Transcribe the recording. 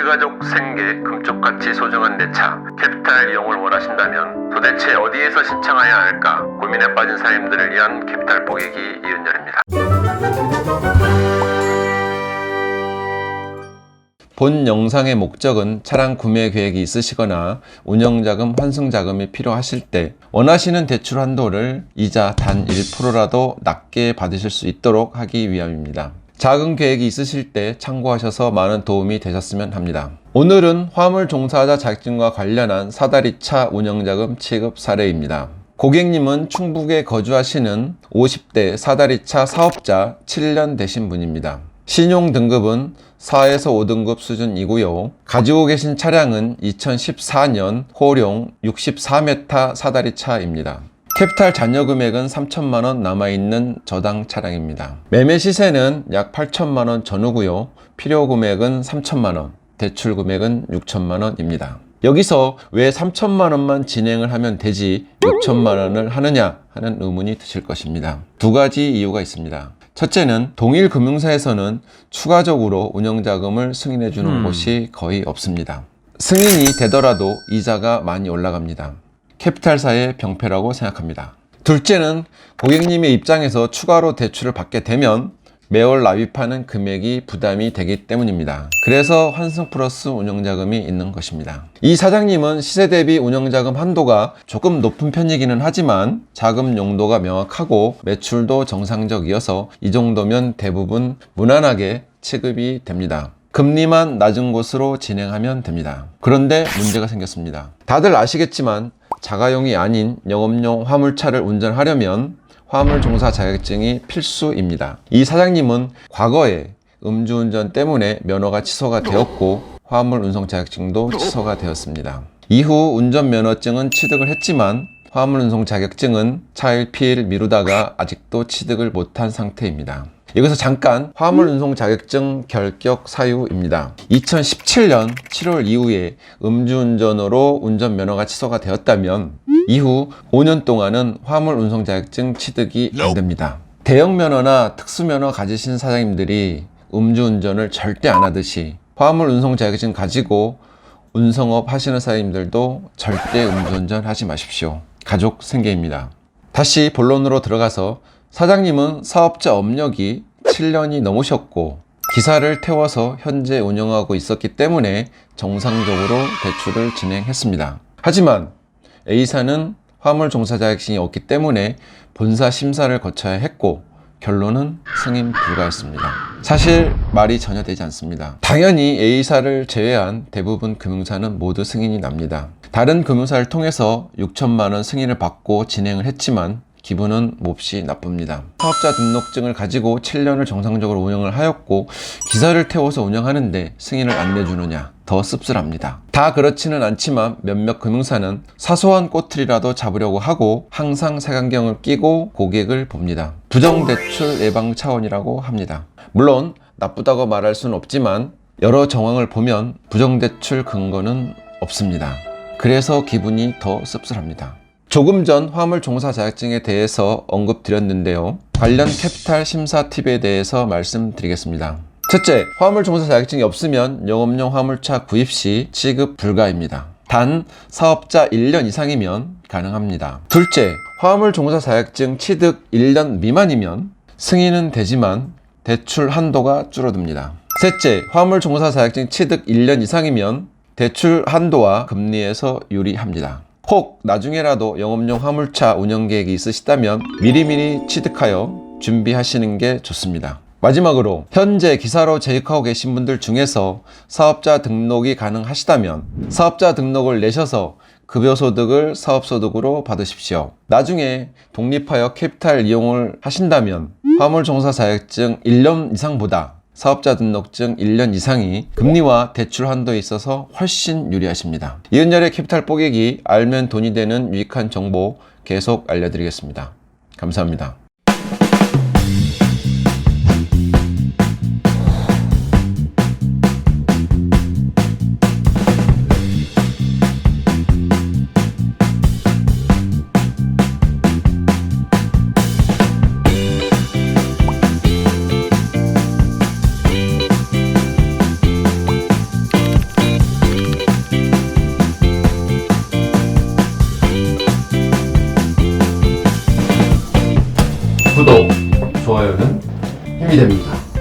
우리 가족 생계 금쪽같이 소중한 내 차 캐피탈 이용을 원하신다면 도대체 어디에서 신청해야 할까 고민에 빠진 사람들을 위한 캐피탈 뽀개기 이은열입니다. 본 영상의 목적은 차량 구매 계획이 있으시거나 운영자금 환승자금이 필요하실 때 원하시는 대출 한도를 이자 단 1%라도 낮게 받으실 수 있도록 하기 위함입니다. 작은 계획이 있으실 때 참고하셔서 많은 도움이 되셨으면 합니다. 오늘은 화물 종사자 자격증과 관련한 사다리차 운영자금 취급 사례입니다. 고객님은 충북에 거주하시는 50대 사다리차 사업자 7년 되신 분입니다. 신용 등급은 4에서 5등급 수준이고요. 가지고 계신 차량은 2014년 호룡 64m 사다리차입니다. 캐피탈 잔여 금액은 3천만원 남아있는 저당 차량입니다. 매매 시세는 약 8천만원 전후고요. 필요 금액은 3천만원, 대출 금액은 6천만원입니다. 여기서 왜 3천만원만 진행을 하면 되지 6천만원을 하느냐 하는 의문이 드실 것입니다. 두 가지 이유가 있습니다. 첫째는 동일 금융사에서는 추가적으로 운영자금을 승인해 주는 곳이 거의 없습니다. 승인이 되더라도 이자가 많이 올라갑니다. 캐피탈사의 병폐라고 생각합니다. 둘째는 고객님의 입장에서 추가로 대출을 받게 되면 매월 납입하는 금액이 부담이 되기 때문입니다. 그래서 환승 플러스 운영자금이 있는 것입니다. 이 사장님은 시세 대비 운영자금 한도가 조금 높은 편이기는 하지만 자금 용도가 명확하고 매출도 정상적이어서 이 정도면 대부분 무난하게 취급이 됩니다. 금리만 낮은 곳으로 진행하면 됩니다. 그런데 문제가 생겼습니다. 다들 아시겠지만 자가용이 아닌 영업용 화물차를 운전하려면 화물 종사 자격증이 필수입니다. 이 사장님은 과거에 음주운전 때문에 면허가 취소가 되었고 화물 운송 자격증도 취소가 되었습니다. 이후 운전면허증은 취득을 했지만 화물 운송 자격증은 차일피일 미루다가 아직도 취득을 못한 상태입니다. 여기서 잠깐 화물 운송 자격증 결격 사유입니다. 2017년 7월 이후에 음주운전으로 운전면허가 취소가 되었다면 이후 5년 동안은 화물 운송 자격증 취득이 안 됩니다. 대형 면허나 특수면허 가지신 사장님들이 음주운전을 절대 안 하듯이 화물 운송 자격증 가지고 운송업 하시는 사장님들도 절대 음주운전 하지 마십시오. 가족 생계입니다. 다시 본론으로 들어가서 사장님은 사업자 업력이 7년이 넘으셨고 기사를 태워서 현재 운영하고 있었기 때문에 정상적으로 대출을 진행했습니다. 하지만 A사는 화물 종사 자격증이 없기 때문에 본사 심사를 거쳐야 했고 결론은 승인 불가였습니다. 사실 말이 전혀 되지 않습니다. 당연히 A사를 제외한 대부분 금융사는 모두 승인이 납니다. 다른 금융사를 통해서 6천만원 승인을 받고 진행을 했지만 기분은 몹시 나쁩니다. 사업자 등록증을 가지고 7년을 정상적으로 운영을 하였고 기사를 태워서 운영하는데 승인을 안 내주느냐, 더 씁쓸합니다. 다 그렇지는 않지만 몇몇 금융사는 사소한 꼬투리라도 잡으려고 하고 항상 색안경을 끼고 고객을 봅니다. 부정대출 예방 차원이라고 합니다. 물론 나쁘다고 말할 수는 없지만 여러 정황을 보면 부정대출 근거는 없습니다. 그래서 기분이 더 씁쓸합니다. 조금 전 화물 종사 자격증에 대해서 언급드렸는데요. 관련 캐피탈 심사 팁에 대해서 말씀드리겠습니다. 첫째, 화물 종사 자격증이 없으면 영업용 화물차 구입 시 취급 불가입니다. 단 사업자 1년 이상이면 가능합니다. 둘째, 화물 종사 자격증 취득 1년 미만이면 승인은 되지만 대출 한도가 줄어듭니다. 셋째, 화물 종사 자격증 취득 1년 이상이면 대출 한도와 금리에서 유리합니다. 혹 나중에라도 영업용 화물차 운영 계획이 있으시다면 미리미리 취득하여 준비하시는 게 좋습니다. 마지막으로 현재 기사로 재직하고 계신 분들 중에서 사업자 등록이 가능하시다면 사업자 등록을 내셔서 급여소득을 사업소득으로 받으십시오. 나중에 독립하여 캐피탈 이용을 하신다면 화물종사 자격증 1년 이상보다 사업자 등록증 1년 이상이 금리와 대출 한도에 있어서 훨씬 유리하십니다. 이은열의 캐피탈 뽀개기, 알면 돈이 되는 유익한 정보 계속 알려드리겠습니다. 감사합니다. 좋아요는 힘이 됩니다.